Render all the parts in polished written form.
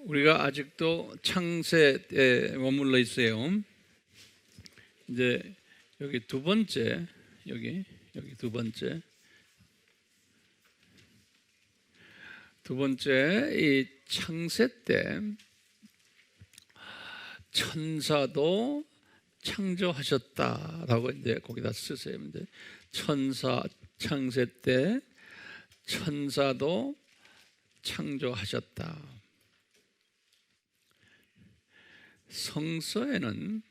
우리가 아직도 창세에 머물러 있어요. 이제 여기 두 번째, 여기 두 번째 이 창세 때 천사도 창조하셨다라고 이제 거기다 쓰세요. 이제 창세 때 천사도 창조하셨다. 성서에는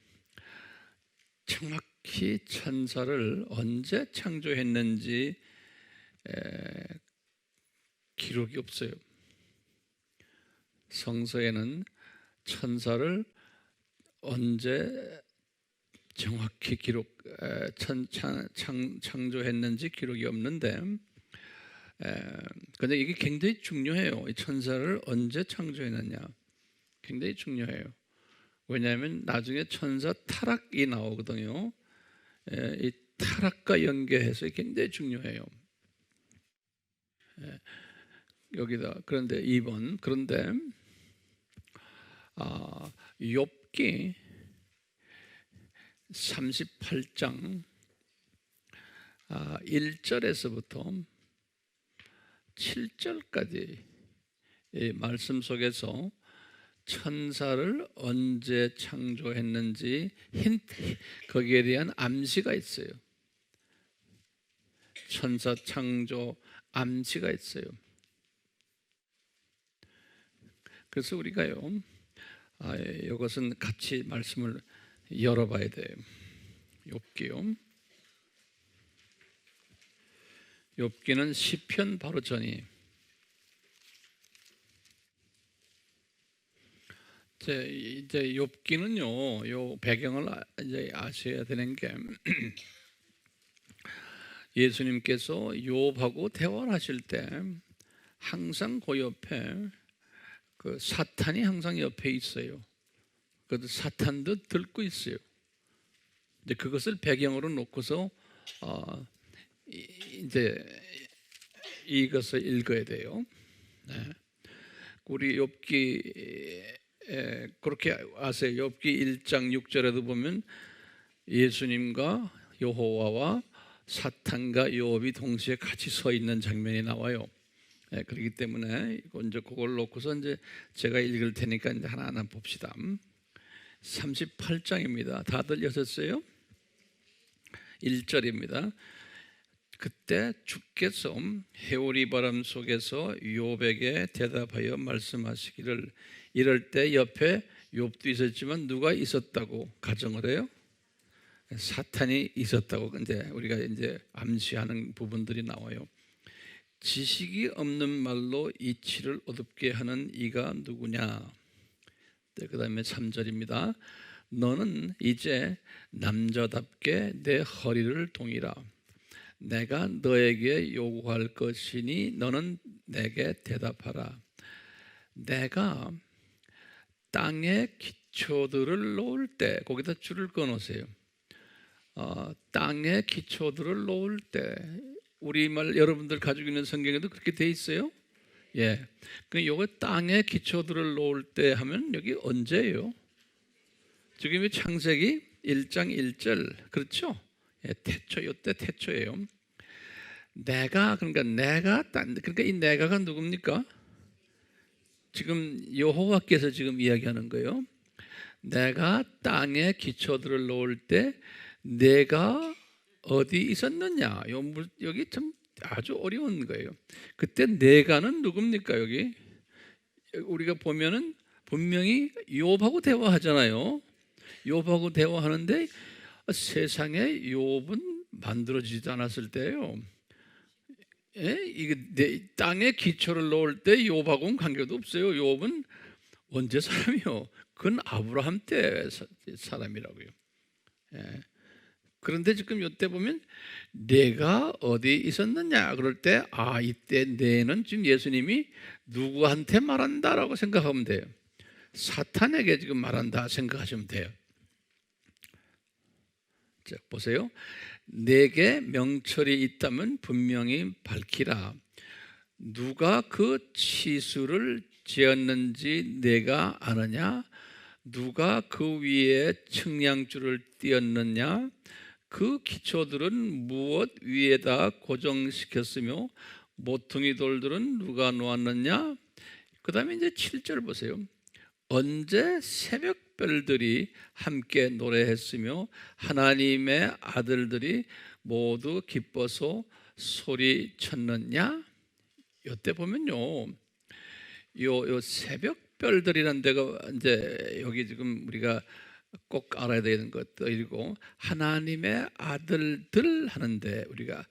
정확히 천사를 언제 창조했는지 기록이 없어요. 성서에는 천사를 언제 정확히 창조했는지 기록이 없는데, 근데 이게 굉장히 중요해요. 이 천사를 언제 창조했느냐 굉장히 중요해요. 왜냐하면 나중에 천사 타락이 나오거든요. 이 타락과 연계해서 굉장히 중요해요. 여기다 그런데 2번 그런데 욥기 38장 1절에서부터 7절까지 이 말씀 속에서 천사를 언제 창조했는지 거기에 대한 암시가 있어요. 천사 창조 암시가 있어요. 그래서 우리가요, 이것은 같이 말씀을 열어봐야 돼요. 욥기요. 욥기는 시편 바로 전이. 이제 욥기는요, 요 배경을 이제 아셔야 되는 게 예수님께서 욥하고 대화를 하실 때 항상 그 옆에 그 사탄이 항상 옆에 있어요. 그래도 사탄도 들고 있어요. 이제 그것을 배경으로 놓고서 이제 이것을 읽어야 돼요. 네. 우리 욥기 그렇게 아세요. 욥기 1장 6절에도 보면 예수님과 여호와와 사탄과 욥이 동시에 같이 서 있는 장면이 나와요. 그렇기 때문에 이제 그걸 놓고서 이제 제가 읽을 테니까 이제 하나하나 봅시다. 38장입니다. 다들 여셨어요? 1절입니다. 그때 주께서 해오리 바람 속에서 욥에게 대답하여 말씀하시기를, 이럴 때 옆에 욥도 있었지만 누가 있었다고 가정을 해요? 사탄이 있었다고 이제 우리가 이제 암시하는 부분들이 나와요. 지식이 없는 말로 이치를 어둡게 하는 이가 누구냐? 네, 그 다음에 3절입니다. 너는 이제 남자답게 내 허리를 동이라. 내가 너에게 요구할 것이니 너는 내게 대답하라. 내가 땅에 기초들을 놓을 때, 거기다 줄을 꺼놓으세요. 땅에 기초들을 놓을 때, 우리말 여러분들 가지고 있는 성경에도 그렇게 돼 있어요. 예, 그 요거 땅에 기초들을 놓을 때 하면 여기 언제예요? 지금 창세기 1장 1절 그렇죠? 예, 태초, 요때 태초예요. 그러니까 이 내가가 누굽니까? 지금 여호와께서 지금 이야기하는 거예요. 내가 땅에 기초들을 놓을 때 내가 어디 있었느냐? 여기 참 아주 어려운 거예요. 그때 내가는 누굽니까? 여기 우리가 보면은 분명히 욥하고 대화하잖아요. 욥하고 대화하는데 세상에 욥은 만들어지지 않았을 때예요. 이게 땅에 기초를 놓을 때 욥하고는 관계도 없어요. 욥은 언제 사람이요? 그건 아브라함 때 사람이라고요. 예. 그런데 지금 이때 보면 내가 어디 있었느냐 그럴 때 이때 내는 지금 예수님이 누구한테 말한다라고 생각하면 돼요. 사탄에게 지금 말한다 생각하시면 돼요. 자, 보세요. 내게 명철이 있다면 분명히 밝히라. 누가 그 치수를 지었는지 내가 아느냐? 누가 그 위에 측량줄을 띄었느냐? 그 기초들은 무엇 위에다 고정시켰으며 모퉁이 돌들은 누가 놓았느냐? 그 다음에 이제 7절 보세요. 언제 새벽별들이 함께 노래했으며 하나님의 아들들이 모두 기뻐서 소리쳤느냐? 이때 보면요, 요 새벽별들이라는 데가 이제 여기 지금 우리가 꼭 알아야 되는 것들이고, 하나님의 아들들 하는데 우리가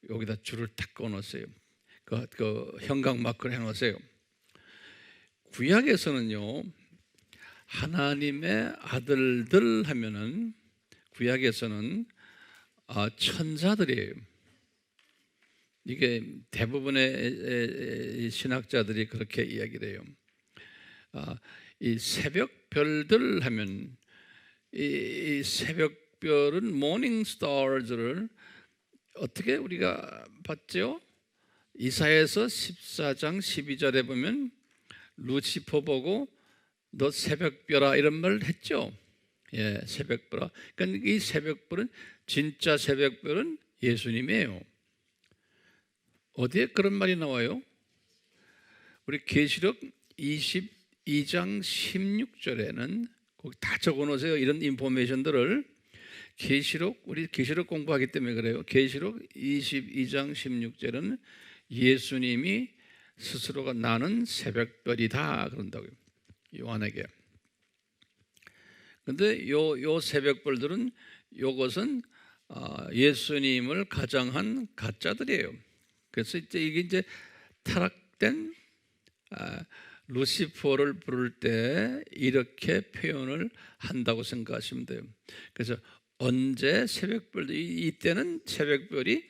여기다 줄을 딱 그어놓으세요. 그 형광 마크를 해놓으세요. 구약에서는요, 하나님의 아들들 하면은 구약에서는 천사들이에요. 이게 대부분의 신학자들이 그렇게 이야기를 해요. 이 새벽별들 하면 이 새벽별은 모닝 스타즈를 어떻게 우리가 봤죠? 이사야서 14장 12절에 보면 루시퍼 보고 너 새벽별아 이런 말을 했죠. 예, 새벽별아. 그러니까 이 새벽별은, 진짜 새벽별은 예수님이에요. 어디에 그런 말이 나와요? 우리 계시록 22장 16절에는 거기 다 적어놓으세요. 이런 인포메이션들을. 우리 계시록 공부하기 때문에 그래요. 계시록 22장 16절은 예수님이 스스로가 나는 새벽별이다 그런다고요, 요한에게. 근데 요 새벽별들은, 요것은 예수님을 가장한 가짜들이에요. 그래서 이게 타락된 루시퍼를 부를 때 이렇게 표현을 한다고 생각하시면 돼요. 그래서 언제 새벽별이, 이때는 새벽별이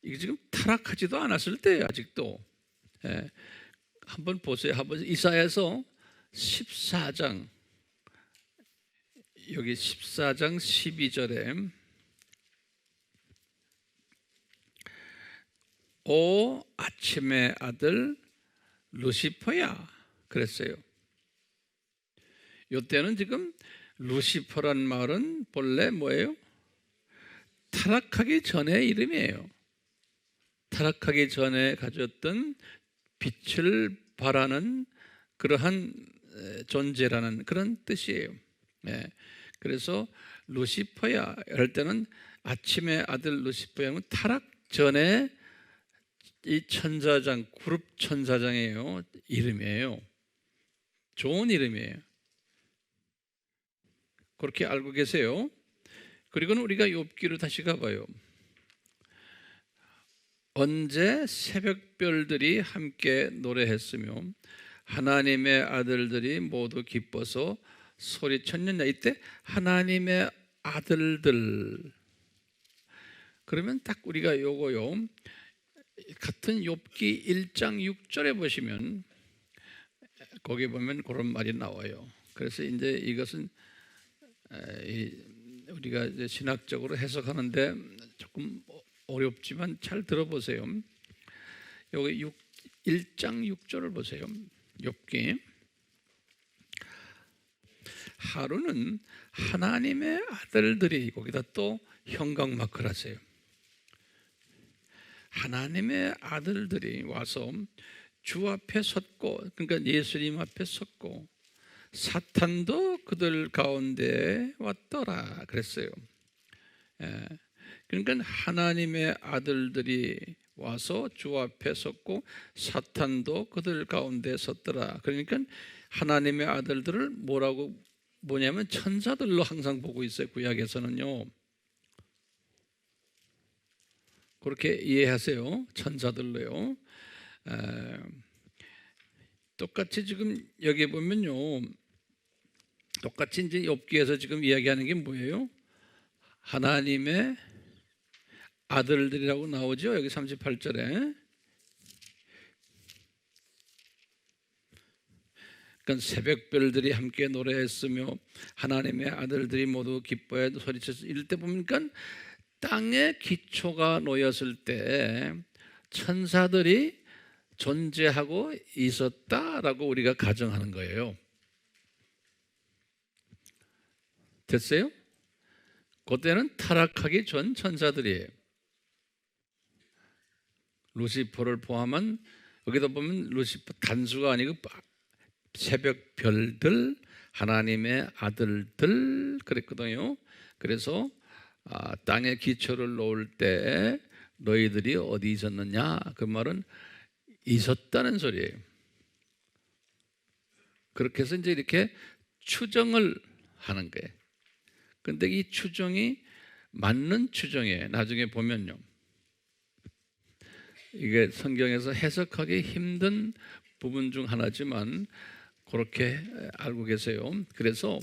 이게 지금 타락하지도 않았을 때예요, 아직도. 예. 한번 보세요. 한번 이사야서 14장, 여기 14장 12절에 오 아침의 아들 루시퍼야 그랬어요. 이때는 지금 루시퍼란 말은 본래 뭐예요? 타락하기 전의 이름이에요. 타락하기 전에 가졌던 빛을 발하는 그러한 존재라는 그런 뜻이에요. 네. 그래서 루시퍼야 할 때는 아침의 아들 루시퍼야, 타락 전에 이 천사장, 그룹 천사장이에요. 이름이에요. 좋은 이름이에요. 그렇게 알고 계세요. 그리고는 우리가 욥기로 다시 가봐요. 언제 새벽별들이 함께 노래했으며 하나님의 아들들이 모두 기뻐서 소리쳤느냐. 이때 하나님의 아들들, 그러면 딱 우리가 요거요, 같은 욥기 1장 6절에 보시면 거기 보면 그런 말이 나와요. 그래서 이제 이것은 우리가 이제 신학적으로 해석하는데 조금 어렵지만 잘 들어보세요. 여기 1장 6절을 보세요. 욥기. 하루는 하나님의 아들들이, 거기다 또 형광 마크를 하세요. 하나님의 아들들이 와서 주 앞에 섰고, 그러니까 예수님 앞에 섰고, 사탄도 그들 가운데 왔더라 그랬어요. 예. 그러니까 하나님의 아들들이 와서 주 앞에 섰고 사탄도 그들 가운데 섰더라. 그러니까 하나님의 아들들을 뭐냐면 천사들로 항상 보고 있어요, 구약에서는요. 그렇게 이해하세요. 천사들로요. 똑같이 지금 여기 보면요, 똑같이 이제 욥기에서 지금 이야기하는 게 뭐예요? 하나님의 아들들이라고 나오죠. 여기 38절에. 그러니까 새벽별들이 함께 노래했으며 하나님의 아들들이 모두 기뻐해 소리쳤으며, 이럴 때 보니까 땅에 기초가 놓였을 때 천사들이 존재하고 있었다라고 우리가 가정하는 거예요. 됐어요? 그때는 타락하기 전 천사들이에요. 루시퍼를 포함한, 여기다 보면 루시퍼 단수가 아니고 새벽 별들, 하나님의 아들들 그랬거든요. 그래서 땅에 기초를 놓을 때 너희들이 어디 있었느냐, 그 말은 있었다는 소리예요. 그렇게 해서 이제 이렇게 추정을 하는 거예요. 근데 이 추정이 맞는 추정이에요. 나중에 보면요, 이게 성경에서 해석하기 힘든 부분 중 하나지만 그렇게 알고 계세요. 그래서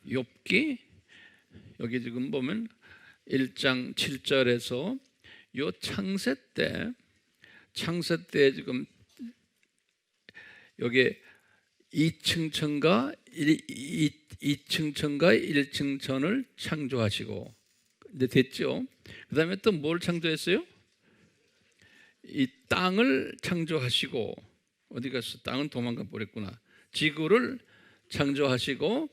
욥기 여기 지금 보면 1장 7절에서 요 창세 때 지금 여기 2층 천과 1층 천을 창조하시고, 이제 됐죠. 그 다음에 또 뭘 창조했어요? 이 땅을 창조하시고, 어디 갔어? 땅은 도망가 버렸구나. 지구를 창조하시고,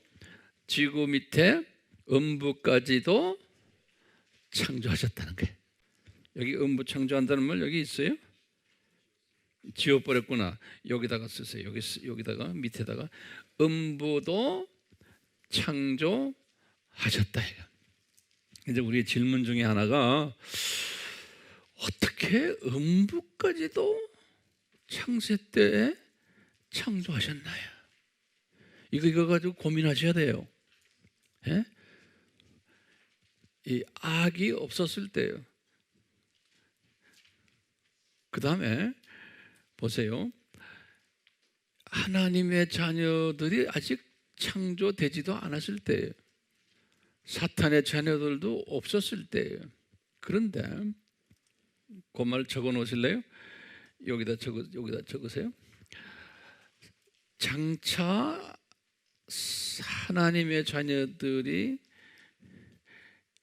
지구 밑에 음부까지도 창조하셨다는 거예요. 여기 음부 창조한다는 말 여기 있어요? 지워버렸구나. 여기다가 쓰세요. 여기다가 밑에다가 음부도 창조하셨다. 이제 우리의 질문 중에 하나가, 어떻게 음부까지도 창세 때에 창조하셨나요? 이거 가지고 고민하셔야 돼요. 예? 이 악이 없었을 때요. 그 다음에 보세요. 하나님의 자녀들이 아직 창조되지도 않았을 때예요. 사탄의 자녀들도 없었을 때예요. 그런데 그 말 적어 놓으실래요? 여기다 적으세요. 장차 하나님의 자녀들이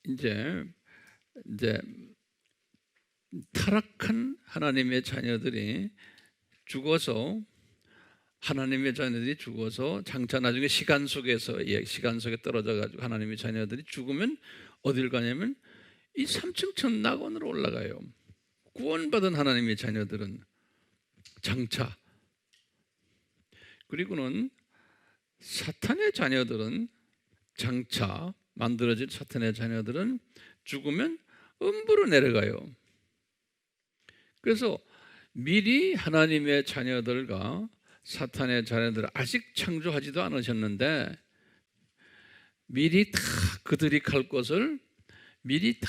이제 타락한 하나님의 자녀들이 죽어서, 장차 나중에 시간 속에 떨어져 가지고 하나님의 자녀들이 죽으면 어딜 가냐면 이 3층 천 낙원으로 올라가요. 구원받은 하나님의 자녀들은 장차. 그리고는 사탄의 자녀들은 장차 만들어질 사탄의 자녀들은 죽으면 음부로 내려가요. 그래서 미리 하나님의 자녀들과 사탄의 자녀들을 아직 창조하지도 않으셨는데 미리 다 그들이 갈 곳을 미리 다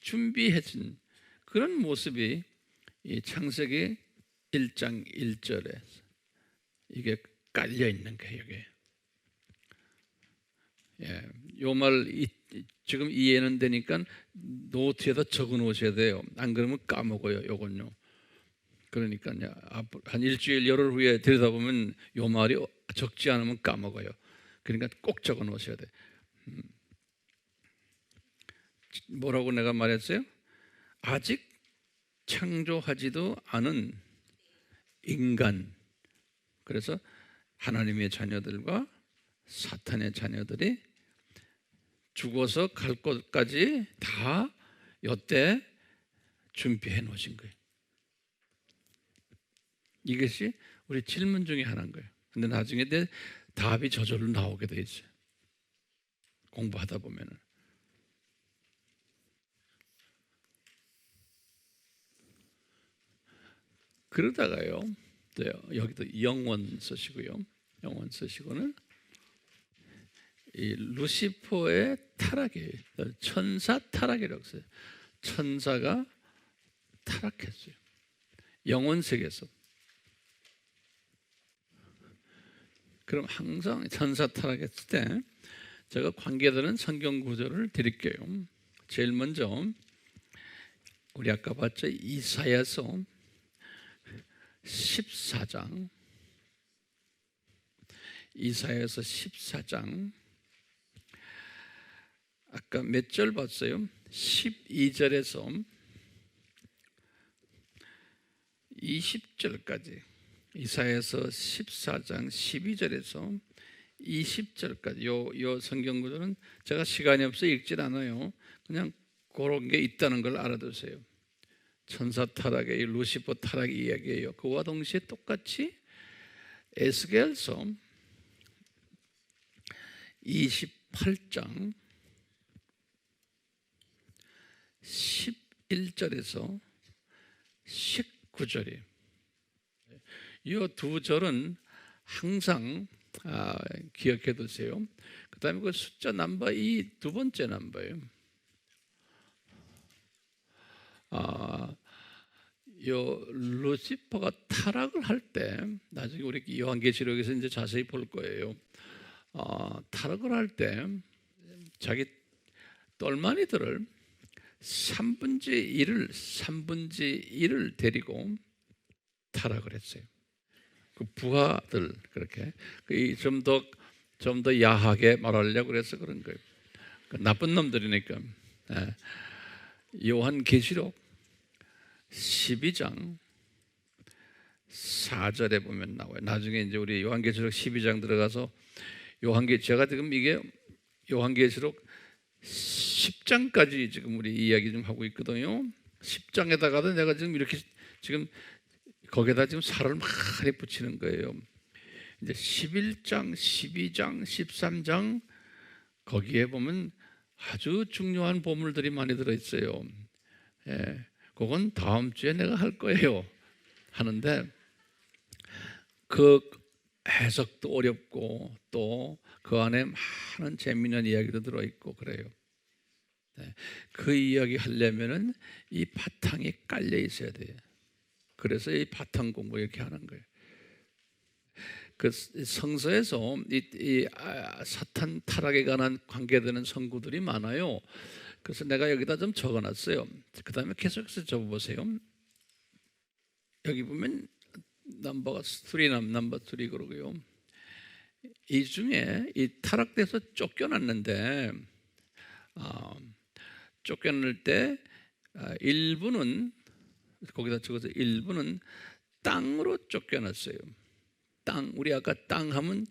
준비해진 그런 모습이 이 창세기 1장 1절에 이게 깔려 있는 거예요. 이게. 예, 요 말 지금 이해는 되니까 노트에다 적어 놓으셔야 돼요. 안 그러면 까먹어요. 요건요. 그러니까 한 일주일 열흘 후에 들여다보면 요 말이 적지 않으면 까먹어요. 그러니까 꼭 적어 놓으셔야 돼. 뭐라고 내가 말했어요? 아직 창조하지도 않은 인간, 그래서 하나님의 자녀들과 사탄의 자녀들이 죽어서 갈 곳까지 다 이때 준비해 놓으신 거예요. 이것이 우리 질문 중에 하나인 거예요. 근데 나중에 내 답이 저절로 나오게 돼 있어요. 공부하다 보면은. 그러다가요, 여기도 영원 쓰시고요. 영원 쓰시고는 이 루시퍼의 타락이에요. 천사 타락이라고 써요. 천사가 타락했어요. 영원 세계에서. 그럼 항상 천사 타락했을 때 제가 관계되는 성경 구절을 드릴게요. 제일 먼저 우리 아까 봤죠? 이사야서 14장. 이사야서 14장. 아까 몇 절 봤어요? 12절에서 20절까지 이사야서 14장 12절에서 20절까지 요 성경 구조는 제가 시간이 없어 읽질 않아요. 그냥 그런 게 있다는 걸 알아두세요. 천사 타락의 루시퍼 타락 이야기예요. 그와 동시에 똑같이 에스겔서 28장 11절에서 19절이 이 두 절은 항상 기억해 두세요. 그 다음에 그 숫자 넘버 이 두 번째 넘버예요. 요 루시퍼가 타락을 할 때 나중에 우리 요한계시록에서 이제 자세히 볼 거예요. 타락을 할 때 자기 똘마니들을 3분의 1을 데리고 타락을 했어요. 그 부하들 그렇게 좀 더 야하게 말하려고 그래서 그런 거예요. 그 나쁜 놈들이니까. 요한계시록 12장 4절에 보면 나와요. 나중에 이제 우리 요한계시록 12장 들어가서 제가 지금 이게 요한계시록 10장까지 지금 우리 이야기 좀 하고 있거든요. 10장에다가도 내가 지금 이렇게 지금 거기에다 지금 살을 많이 붙이는 거예요. 이제 11장, 12장, 13장 거기에 보면 아주 중요한 보물들이 많이 들어 있어요. 그건 다음 주에 내가 할 거예요. 하는데 그 해석도 어렵고 또 그 안에 많은 재미있는 이야기도 들어 있고 그래요. 그 이야기 하려면은 이 바탕이 깔려 있어야 돼요. 그래서 이 바탕 공부 이렇게 하는 거예요. 그 성서에서 이 사탄 타락에 관한 관계되는 성구들이 많아요. 그래서 내가 여기다 좀 적어놨어요. 그 다음에 계속해서 적어보세요. 여기 보면 넘버 3 그러고요. 이 중에 이 타락돼서 쫓겨났는데 쫓겨날 때 일부는 거기다 적어서 일부는 땅으로 쫓겨났어요. 우리 아까 땅 하면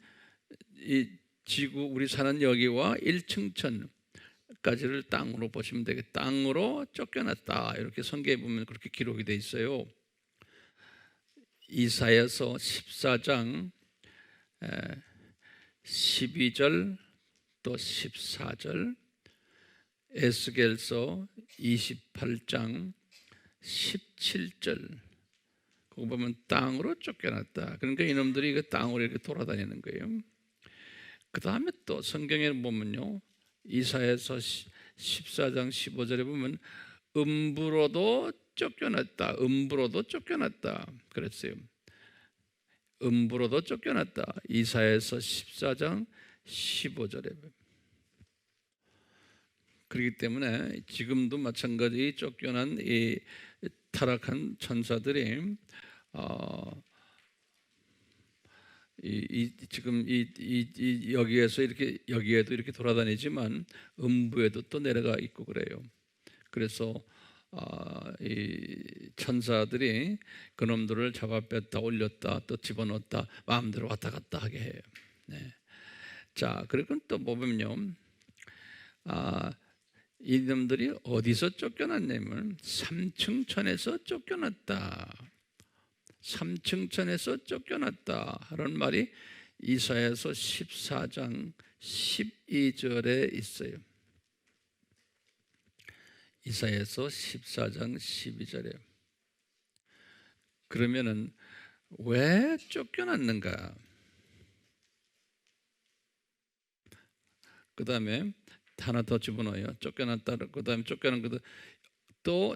이 지구 우리 사는 여기와 1층천까지를 땅으로 보시면 되겠다. 땅으로 쫓겨났다. 이렇게 성경에 보면 그렇게 기록이 돼 있어요. 이사야서 14장 12절 또 14절, 에스겔서 28장 17절 거기 보면 땅으로 쫓겨났다. 그러니까 이놈들이 그 땅으로 이렇게 돌아다니는 거예요. 그 다음에 또 성경에 보면요, 이사야서 14장 15절에 보면 음부로도 쫓겨났다. 그랬어요. 음부로도 쫓겨났다. 이사야서 14장 15절에. 그렇기 때문에 지금도 마찬가지 쫓겨난 이 타락한 천사들이 지금 여기에서 이렇게 여기에도 이렇게 돌아다니지만 음부에도 또 내려가 있고 그래요. 그래서 이 천사들이 그놈들을 잡아 뺐다 올렸다 또 집어넣었다 마음대로 왔다 갔다 하게 해요. 자, 그리고 또 보면요, 이놈들이 어디서 쫓겨났냐면 3층천에서 쫓겨났다. 3층천에서 쫓겨났다 하는 말이 이사야서 14장 12절에 있어요. 이사야서 14장 12절에. 그러면은 왜 쫓겨났는가? 그 다음에 하나 더 집어넣어요. 쫓겨났다. 그 다음에 쫓겨난 것도 또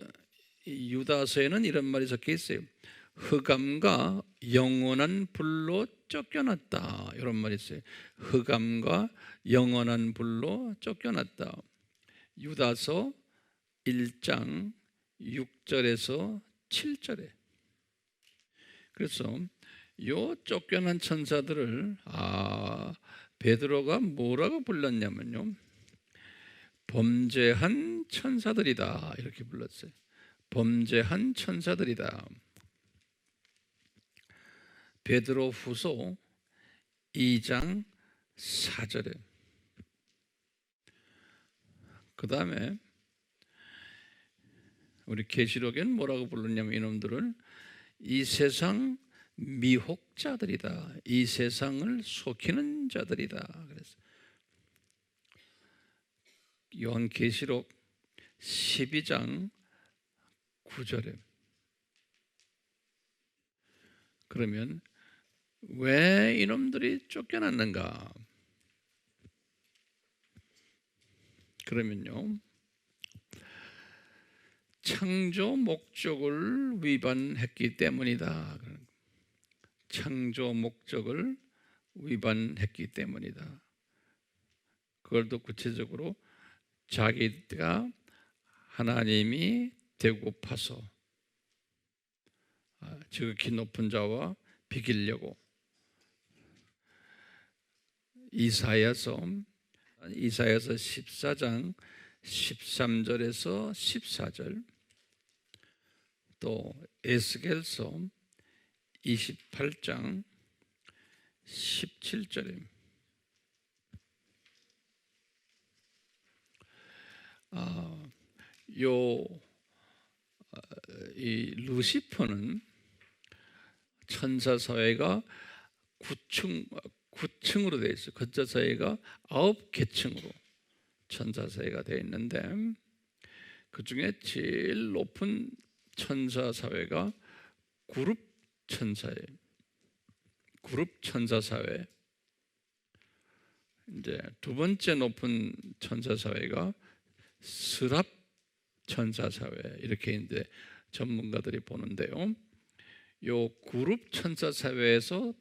유다서에는 이런 말이 적혀 있어요. 흑암과 영원한 불로 쫓겨났다. 이런 말이 있어요. 흑암과 영원한 불로 쫓겨났다. 유다서 1장 6절에서 7절에. 그래서 요 쫓겨난 천사들을 베드로가 뭐라고 불렀냐면요, 범죄한 천사들이다 이렇게 불렀어요. 범죄한 천사들이다. 베드로후서 2장 4절에 그 다음에 우리 계시록에는 뭐라고 불렀냐면 이놈들을 이 세상 미혹자들이다. 이 세상을 속이는 자들이다. 그래서 요한계시록 12장 9절에 그러면 왜 이놈들이 쫓겨났는가? 그러면요, 창조 목적을 위반했기 때문이다. 창조 목적을 위반했기 때문이다. 그걸 더 구체적으로 자기가 하나님이 되고파서 지극히 높은 자와 비기려고 이사야서 14장 13절에서 14절 또 에스겔서 28장 17절에 이 루시퍼는 천사 사회가 9층으로 되어 있어요. 천사 사회가 9계층으로 천사 사회가 되어 있는데 그 중에 제일 높은 천사 사회가 그룹 천사예요. 그룹 천사 사회. 이제 두 번째 높은 천사 사회가 스랍 천사 사회 이렇게 이제 전문가들이 보는데요. 요 그룹 천사 사회에서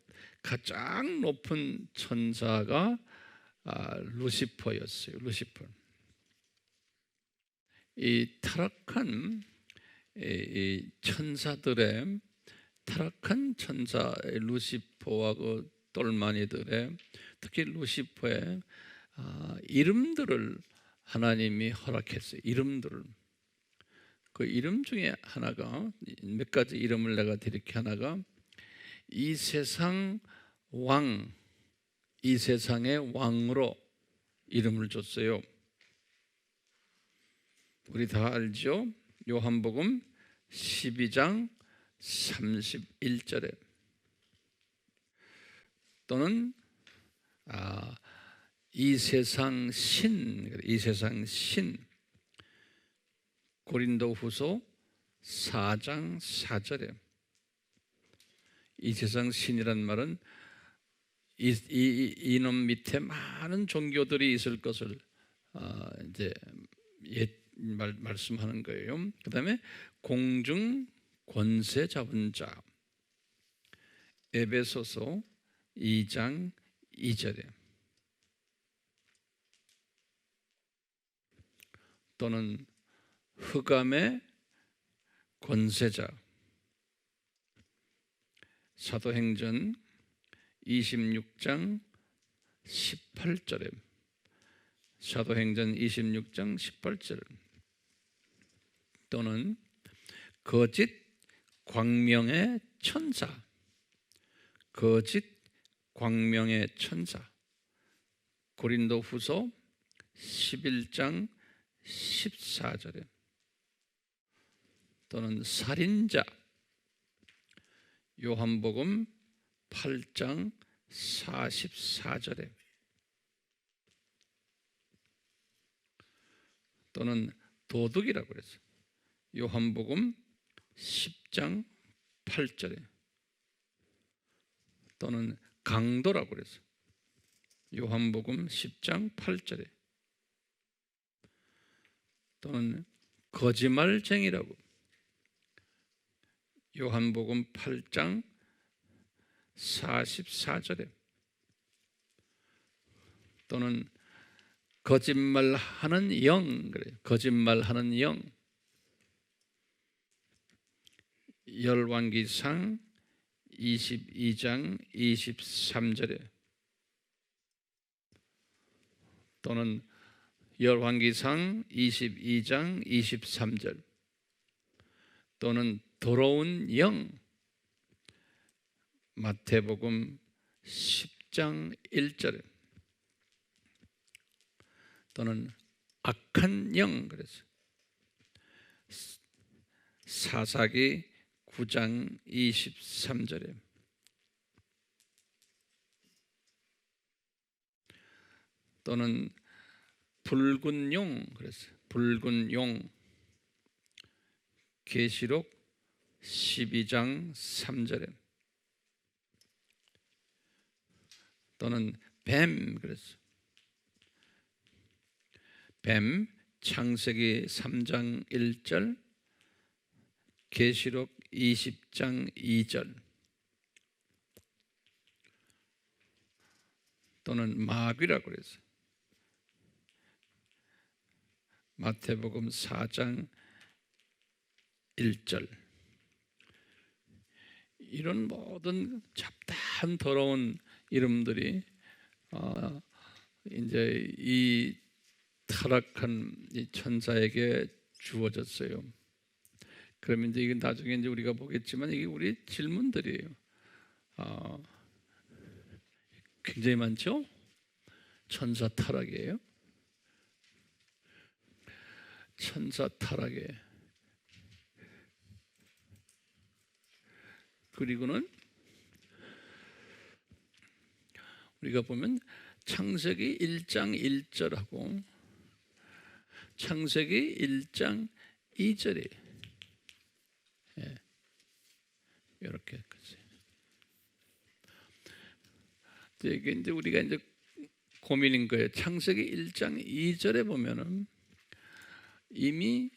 가장 높은 천사가 루시퍼였어요. 루시퍼. 이 타락한 이 천사들의 타락한 천사 루시퍼와 그 똘마니들의 특히 루시퍼의 이름들을 하나님이 허락했어요. 이름들을. 그 이름 중에 하나가 몇 가지 이름을 내가 드릴게 하나가 이 세상 왕, 이 세상의 왕으로 이름을 줬어요. 우리 다 알죠? 요한복음 12장 31절에 또는 이 세상 신, 고린도후서 4장 4절에 이 세상 신이란 말은 이놈 밑에 많은 종교들이 있을 것을 이제 말씀하는 거예요. 그 다음에 공중 권세 잡은 자 에베소서 2장 2절에 또는 흑암의 권세자 사도행전 26장 18절에 사도행전 26장 18절 또는 거짓 광명의 천사 거짓 광명의 천사 고린도후서 11장 14절에 또는 살인자 요한복음 8장 44절에 또는 도둑이라고 그랬어요. 요한복음 10장 8절에 또는 강도라고 그랬어요. 요한복음 10장 8절에 또는 거짓말쟁이라고 요한복음 8장 44절에 또는 거짓말하는 영 그래요. 거짓말하는 영 열왕기상 22장 23절에 또는 열왕기상 22장 23절 또는 더러운 영 마태복음 10장 1절에 또는 악한 영, 그래서 사사기 9장 23절에 또는 붉은 용, 그래서 붉은 용 계시록 12장 3절에 또는 뱀, 그래서 뱀 창세기 3장 1절 계시록 20장 2절 또는 마귀라고 그래서 마태복음 4장 1절 이런 모든 잡다한 더러운 이름들이 이제 이 타락한 이 천사에게 주어졌어요. 그러면 이제 이건 나중에 이제 우리가 보겠지만 이게 우리 질문들이에요. 굉장히 많죠? 천사 타락이에요. 천사 타락에 그리고는 우리가 보면 창세기 1장 1절하고 창세기 1장 2절이 이렇게 이게 이제 우리가 이제 고민인 거예요. 창세기 1장 2절에 보면은 이미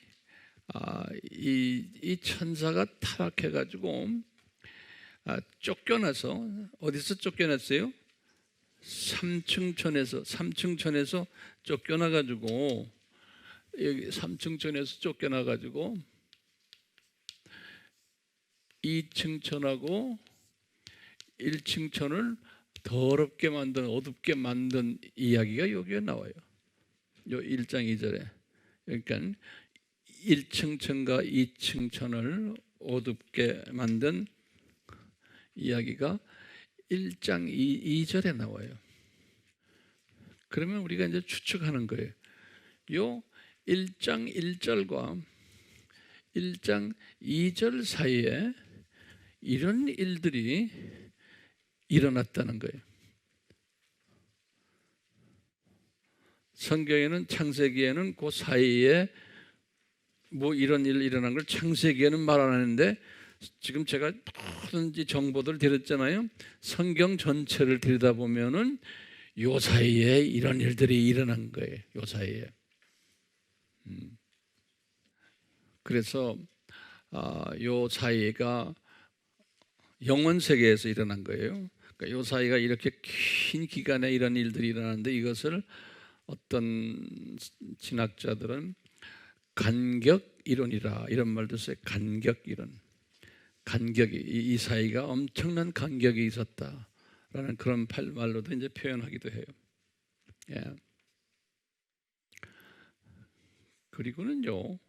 이 천사가 타락해가지고 쫓겨나서 어디서 쫓겨났어요? 삼층천에서 쫓겨나가지고 여기 삼층천에서 쫓겨나가지고 2층천하고 1층천을 더럽게 만든 어둡게 만든 이야기가 여기에 나와요. 요 1장 2절에 그러니까 1층천과 2층천을 어둡게 만든 이야기가 1장 2절에 나와요. 그러면 우리가 이제 추측하는 거예요. 요 1장 1절과 1장 2절 사이에 이런 일들이 일어났다는 거예요. 성경에는 창세기에는 그 사이에 뭐 이런 일 일어난 걸 창세기에는 말 안 하는데 지금 제가 모든 정보들을 드렸잖아요. 성경 전체를 들여다보면은 요 사이에 이런 일들이 일어난 거예요. 요 사이에. 그래서 요 사이가 영원 세계에서 일어난 거예요. 그러니까 요 사이가 이렇게 긴 기간에 이런 일들이 일어나는데 이것을 어떤 진학자들은 간격 이론이라 이런 말도 써요. 간격 이론. 간격이 이 사이가 엄청난 간격이 있었다라는 그런 말로도 이제 표현하기도 해요. 예. 그리고는요.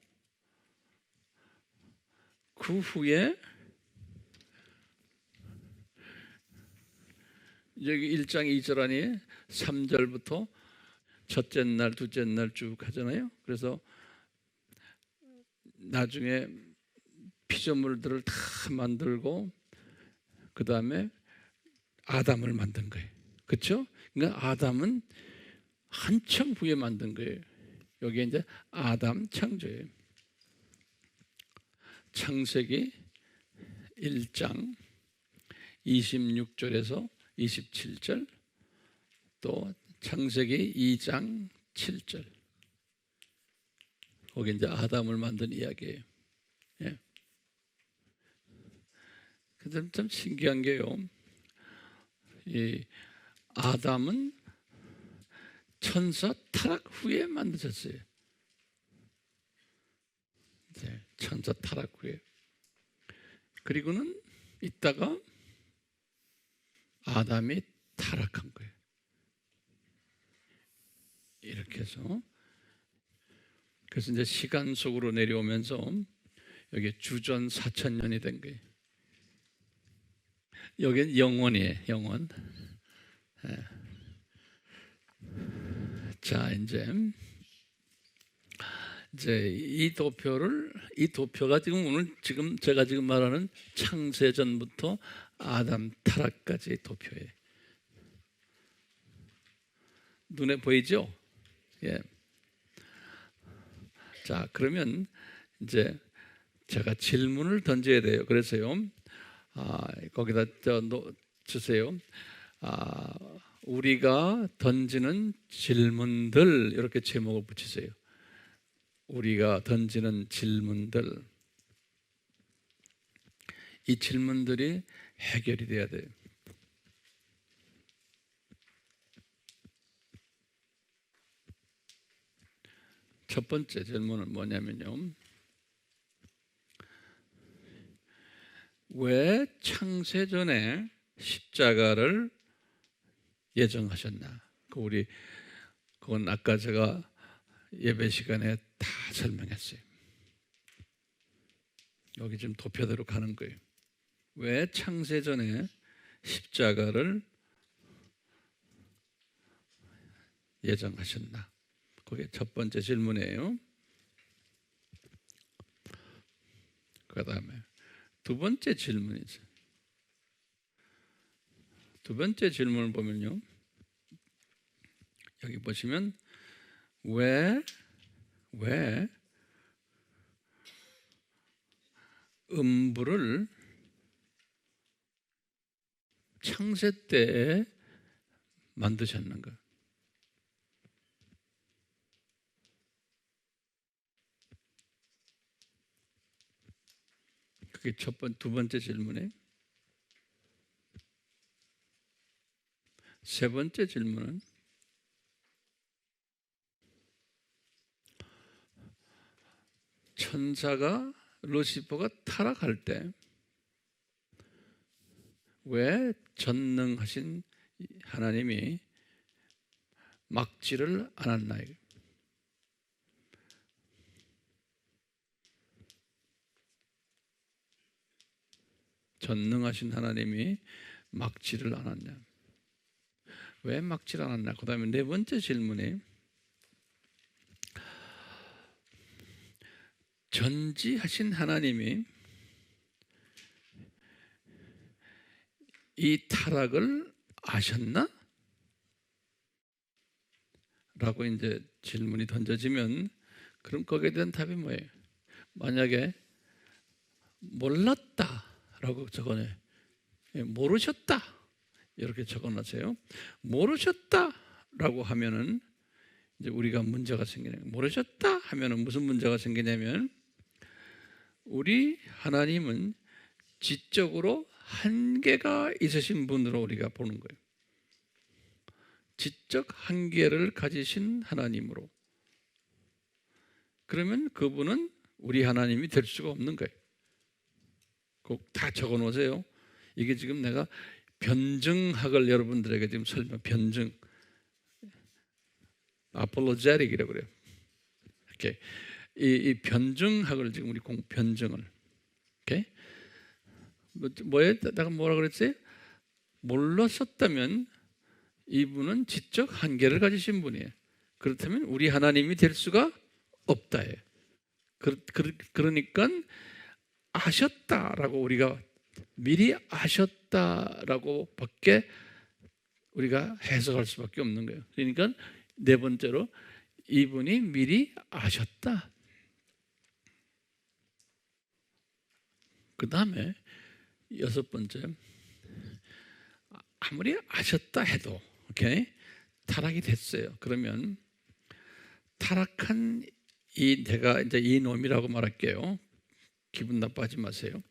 그 후에 여기 1장 2절 아니에요? 3절부터 첫째 날, 둘째 날 쭉 하잖아요. 그래서 나중에 피조물들을 다 만들고 그 다음에 아담을 만든 거예요. 그렇죠? 그러니까 아담은 한참 후에 만든 거예요. 여기 이제 아담 창조예요. 창세기 1장 26절에서 27절 또 창세기 2장 7절 거기 이제 아담을 만든 이야기예요. 예. 근데 참 신기한 게요. 이 아담은 천사 타락 후에 만드셨어요. 네, 천사 타락 후에. 그리고는 이따가 아담이 타락한 거예요. 이렇게 해서 그래서 이제 시간 속으로 내려오면서 여기 주전 4,000년이 된 거예요. 여긴 영원이에요. 영원. 자, 이제 이 도표가 지금 오늘 제가 지금 말하는 창세전부터 아담 타락까지의 도표예요. 눈에 보이죠? 예. 자, 그러면 이제 제가 질문을 던져야 돼요. 그래서요, 거기다 주세요. 우리가 던지는 질문들, 이렇게 제목을 붙이세요. 우리가 던지는 질문들. 이 질문들이 해결이 돼야 돼요. 첫 번째 질문은 뭐냐면요, 왜 창세전에 십자가를 예정하셨나? 그건 아까 제가 예배 시간에 다 설명했어요. 여기 지금 도표대로 가는 거예요. 왜 창세전에 십자가를 예정하셨나? 그게 첫 번째 질문이에요. 그 다음에 두 번째 질문이죠. 두 번째 질문을 보면요, 여기 보시면 왜 음부를 창세 때에 만드셨는가? 그게 두 번째 질문에. 세 번째 질문은 천사가 루시퍼가 타락할 때 왜 전능하신 하나님이 막지를 않았나요? 전능하신 하나님이 막지를 않았냐? 왜 막지를 않았나? 그 다음에 네 번째 질문에 전지하신 하나님이 이 타락을 아셨나? 라고 이제 질문이 던져지면, 그럼 거기에 대한 답이 뭐예요? 만약에 몰랐다라고 적어내, 모르셨다 이렇게 적어놓으세요. 모르셨다라고 하면은 이제 우리가 문제가 생기는 거예요. 모르셨다 하면은 무슨 문제가 생기냐면, 우리 하나님은 지적으로 한계가 있으신 분으로 우리가 보는 거예요. 지적 한계를 가지신 하나님으로. 그러면 그분은 우리 하나님이 될 수가 없는 거예요. 꼭 다 적어 놓으세요. 이게 지금 내가 변증학을 여러분들에게 지금 변증, 아폴로제틱이라고 그래요. 이렇게 이 변증학을 지금 우리 변증을, 오케이? 뭐에 내가 뭐라 그랬어요? 몰랐었다면 이분은 지적 한계를 가지신 분이에요. 그렇다면 우리 하나님이 될 수가 없다예요. 그러니까 아셨다라고, 우리가 미리 아셨다라고 밖에 우리가 해석할 수밖에 없는 거예요. 그러니까 네 번째로 이분이 미리 아셨다. 그 다음에 여섯 번째, 아무리 아셨다 해도 오케이? 타락이 됐어요. 그러면 타락한 내가 이제 이 놈이라고 말할게요. 기분 나빠하지 마세요.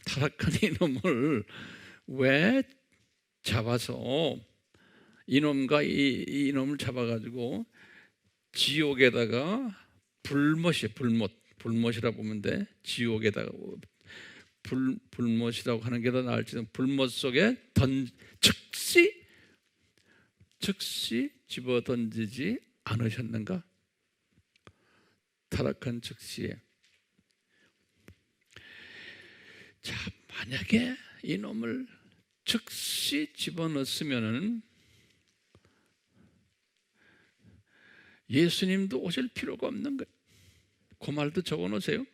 타락한 이 놈을 왜 잡아서 이놈과 이놈을 잡아가지고 지옥에다가 불못이라 보면 돼. 지옥에다가 불못이라고 하는 게 더 나을지도, 불못 속에 즉시 집어 던지지 않으셨는가? 타락한 즉시에. 자, 만약에 이놈을 즉시 집어넣었으면은 예수님도 오실 필요가 없는 거예요. 그 말도 적어놓으세요.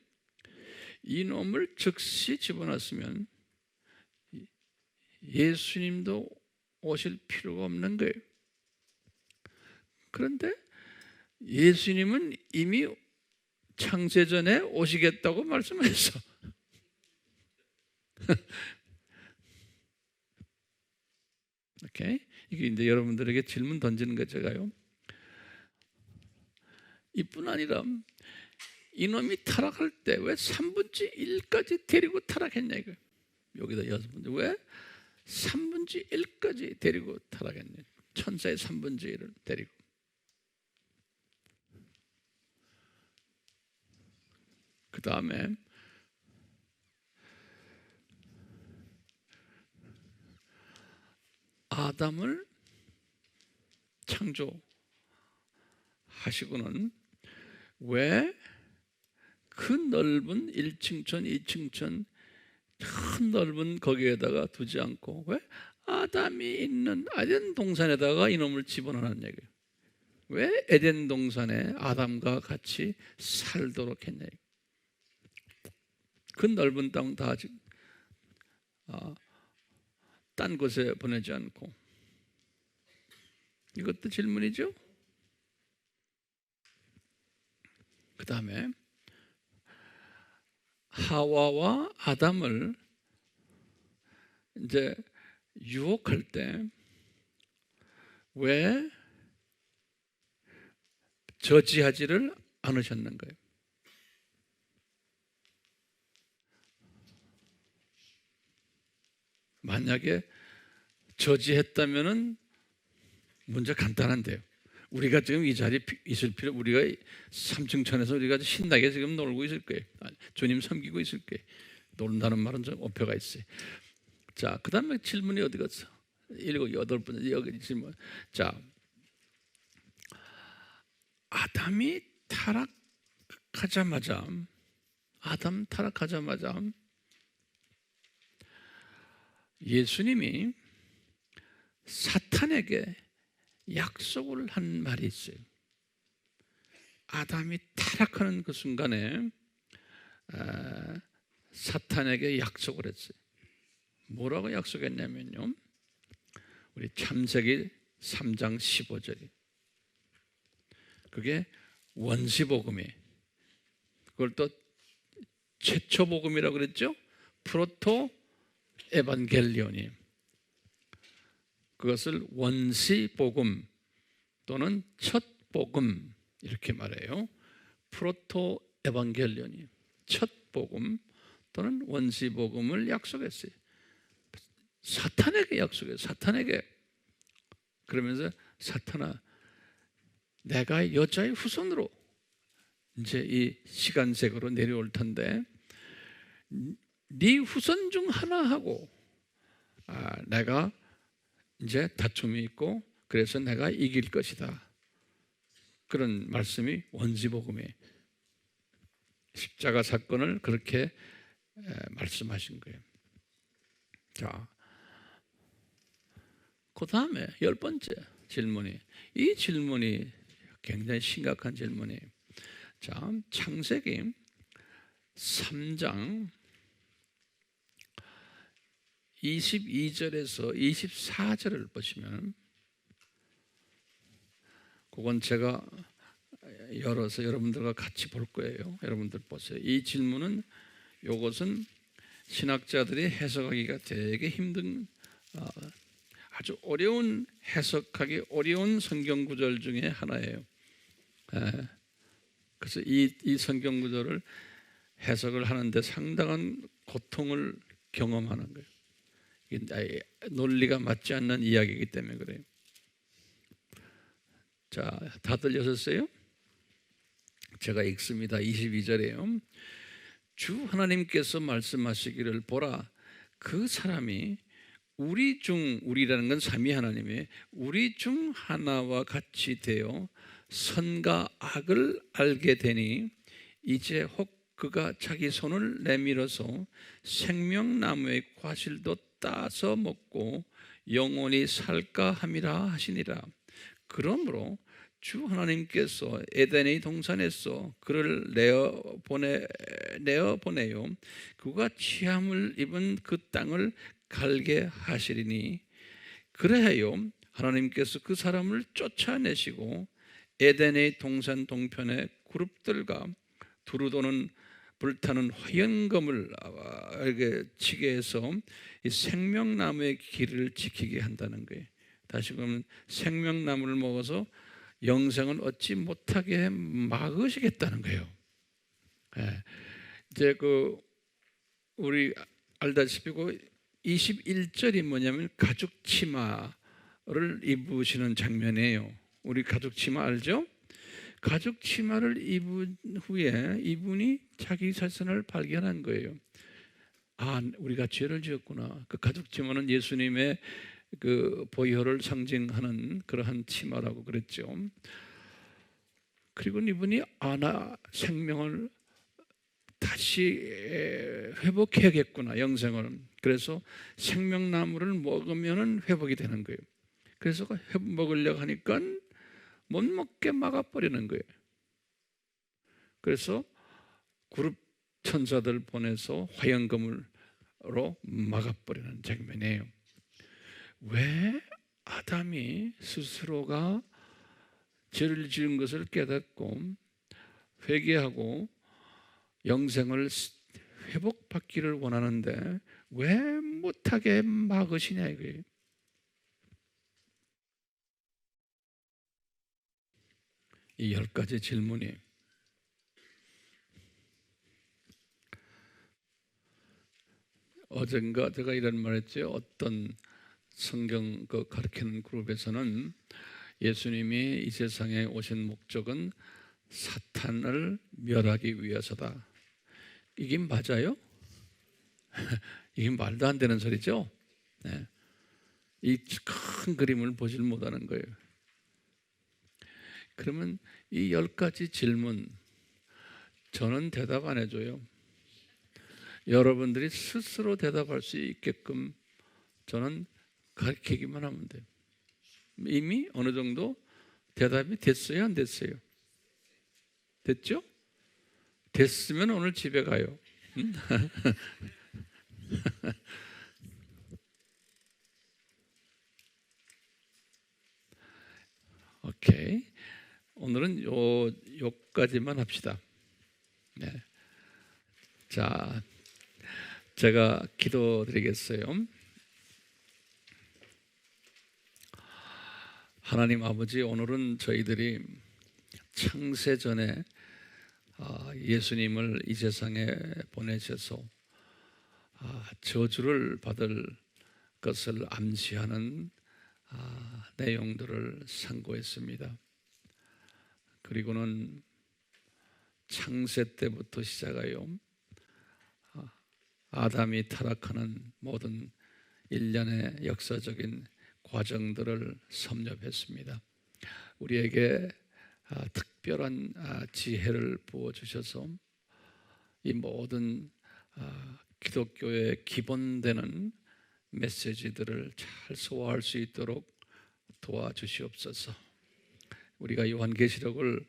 이놈을 즉시 집어넣었으면 예수님도 오실 필요가 없는 거예요. 그런데 예수님은 이미 창세전에 오시겠다고 말씀하셨어. 오케이? 이게 이제 여러분들에게 질문 던지는 거 제가요. 이뿐 아니라 이놈이 타락할 때 왜 3분의 1까지 데리고 타락했냐 이거예요. 여기다 여섯 번째 왜 3분의 1까지 데리고 타락했냐. 천사의 3분의 1을 데리고. 그 다음에 아담을 창조하시고는 왜 그 넓은 1층천, 2층천 큰 넓은 거기에다가 두지 않고 왜 아담이 있는 에덴 동산에다가 이놈을 집어넣었냐 이거예요. 왜 에덴 동산에 아담과 같이 살도록 했냐 이거예요. 그 넓은 땅 다 딴 곳에 보내지 않고. 이것도 질문이죠. 그 다음에 하와와 아담을 이제 유혹할 때 왜 저지하지를 않으셨는 거예요. 만약에 저지했다면은 문제 간단한데요. 우리가 지금 이 자리에 있을 필요, 우리가 3층천에서 우리가 신나게 지금 놀고 있을 거예요. 주님 섬기고 있을 거예요. 논다는 말은 좀 어폐가 있어요. 자, 그 다음에 질문이 어디 갔어? 7, 8번째 여기 질문. 자, 아담 타락하자마자 예수님이 사탄에게 약속을 한 말이 있어요. 아담이 타락하는 그 순간에 사탄에게 약속을 했어요. 뭐라고 약속했냐면요, 우리 창세기 3장 15절이 그게 원시복음이에요. 그걸 또 최초복음이라고 그랬죠. 프로토 에반겔리온이. 그것을 원시복음 또는 첫복음 이렇게 말해요. 프로토 에반겔리온이 첫복음 또는 원시복음을 약속했어요. 사탄에게 약속해요. 사탄에게. 그러면서 사탄아, 내가 여자의 후손으로 이제 이 시간색으로 내려올 텐데 네 후손 중 하나하고 내가 이제 다툼이 있고 그래서 내가 이길 것이다. 그런 말씀이 원시복음에 십자가 사건을 그렇게 말씀하신 거예요. 자, 그 다음에 10번째 질문이, 이 질문이 굉장히 심각한 질문이에요. 자, 창세기 3장 22절에서 24절을 보시면, 그건 제가 열어서 여러분들과 같이 볼 거예요. 여러분들 보세요. 이 질문은, 이것은 신학자들이 해석하기가 되게 힘든, 아주 어려운, 해석하기 어려운 성경 구절 중에 하나예요. 그래서 이 성경 구절을 해석을 하는데 상당한 고통을 경험하는 거예요. 논리가 맞지 않는 이야기이기 때문에 그래요. 자, 다 들려졌어요? 제가 읽습니다. 22절에요. 주 하나님께서 말씀하시기를, 보라, 그 사람이 우리라는 건 삼위 하나님의 우리 중 하나와 같이 되어 선과 악을 알게 되니 이제 혹 그가 자기 손을 내밀어서 생명나무의 과실도 따서 먹고 영원히 살까 함이라 하시니라. 그러므로 주 하나님께서 에덴의 동산에서 그를 내어 보내요 그가 취함을 입은 그 땅을 갈게 하시리니, 그래하여 하나님께서 그 사람을 쫓아내시고 에덴의 동산 동편의 그룹들과 두루도는 불타는 화연금을 치게 해서 이 생명나무의 길을 지키게 한다는 거예요. 다시 보면 생명나무를 먹어서 영생을 얻지 못하게 막으시겠다는 거예요. 예. 이제 우리 알다시피 21절이 뭐냐면 가죽 치마를 입으시는 장면이에요. 우리 가죽 치마 알죠? 가죽 치마를 입은 후에 이분이 자기 자신을 발견한 거예요. 아, 우리가 죄를 지었구나. 그 가죽 치마는 예수님의 그 보혈을 상징하는 그러한 치마라고 그랬죠. 그리고 이분이 나 생명을 다시 회복해야겠구나, 영생을. 그래서 생명나무를 먹으면 회복이 되는 거예요. 그래서 먹으려고 하니까 못 먹게 막아버리는 거예요. 그래서 그룹 천사들 보내서 화연금으로 막아버리는 장면이에요. 왜 아담이 스스로가 죄를 지은 것을 깨닫고 회개하고 영생을 회복받기를 원하는데 왜 못하게 막으시냐 이거예요. 이 10가지 질문이 어젠가 제가 이런 말 했죠. 어떤 성경 가르치는 그룹에서는 예수님이 이 세상에 오신 목적은 사탄을 멸하기 위해서다. 이게 맞아요? 이게 말도 안 되는 소리죠? 네. 이 큰 그림을 보질 못하는 거예요. 그러면 이 10가지 질문 저는 대답 안 해줘요. 여러분들이 스스로 대답할 수 있게끔 저는 가르치기만 하면 돼요. 이미 어느 정도 대답이 됐어요? 안 됐어요? 됐죠? 됐으면 오늘 집에 가요. 오케이. 오늘은 요까지만 합시다. 네. 자, 제가 기도드리겠어요. 하나님 아버지, 오늘은 저희들이 창세전에 예수님을 이 세상에 보내셔서 저주를 받을 것을 암시하는 내용들을 상고했습니다. 그리고는 창세 때부터 시작하여 아담이 타락하는 모든 일련의 역사적인 과정들을 섭렵했습니다. 우리에게 특별한 지혜를 부어주셔서 이 모든 기독교의 기본되는 메시지들을 잘 소화할 수 있도록 도와주시옵소서. 우리가 요한계시록을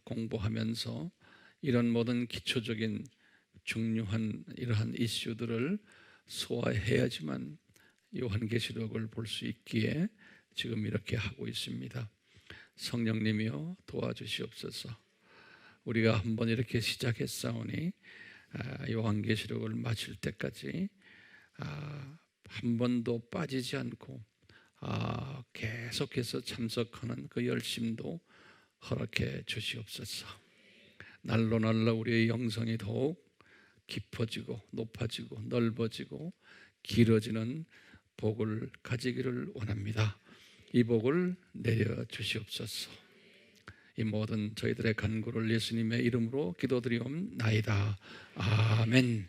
공부하면서 이런 모든 기초적인 중요한 이러한 이슈들을 소화해야지만 요한계시록을 볼 수 있기에 지금 이렇게 하고 있습니다. 성령님이여 도와주시옵소서. 우리가 한번 이렇게 시작했사오니 요한계시록을 마칠 때까지 한 번도 빠지지 않고 계속해서 참석하는 그 열심도 허락해 주시옵소서. 날로 날로 우리의 영성이 더욱 깊어지고 높아지고 넓어지고 길어지는 복을 가지기를 원합니다. 이 복을 내려 주시옵소서. 이 모든 저희들의 간구를 예수님의 이름으로 기도드리옵나이다. 아멘.